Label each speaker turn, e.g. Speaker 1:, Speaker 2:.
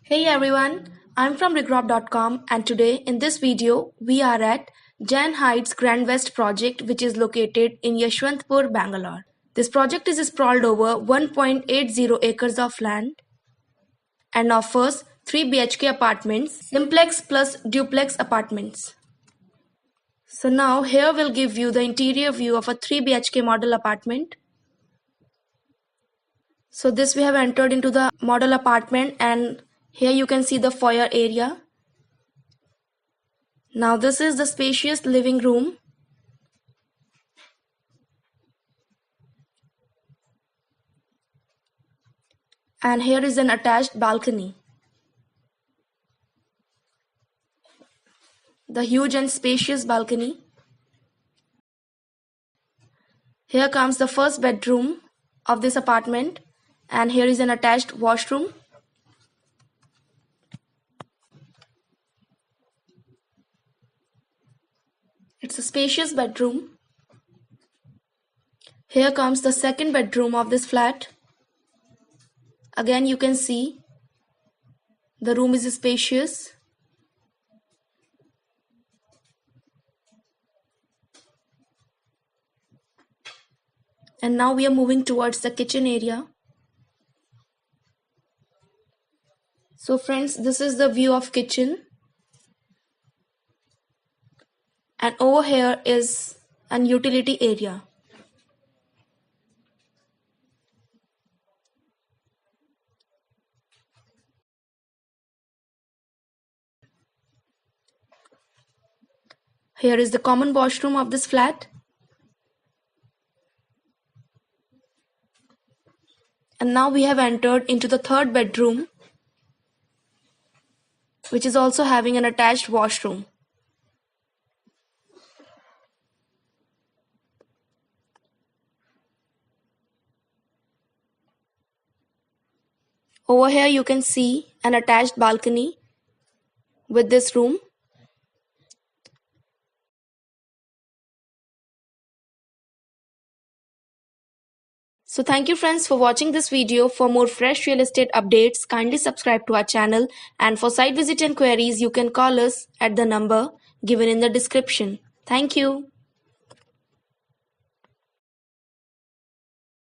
Speaker 1: Hey everyone, I'm from Regrob.com and today in this video we are at Jain Heights Grand West project which is located in Yeshwanthpur Bangalore. This project is sprawled over 1.80 acres of land and offers 3 BHK apartments, simplex plus duplex apartments. So now here we'll give you the interior view of a 3 BHK model apartment. So this we have entered into the model apartment and here you can see the foyer area. Now this is the spacious living room. And here is an attached balcony. The huge and spacious balcony. Here comes the first bedroom of this apartment and here is an attached washroom. It's a spacious bedroom. Here comes the second bedroom of this flat. Again you can see the room is spacious. And now we are moving towards the kitchen area. So friends, this is the view of kitchen. And over here is an utility area. Here is the common washroom of this flat. And now we have entered into the third bedroom, which is also having an attached washroom. Over here you can see an attached balcony with this room. So thank you friends for watching this video. For more fresh real estate updates, kindly subscribe to our channel, and for site visit and queries you can call us at the number given in the description. Thank you.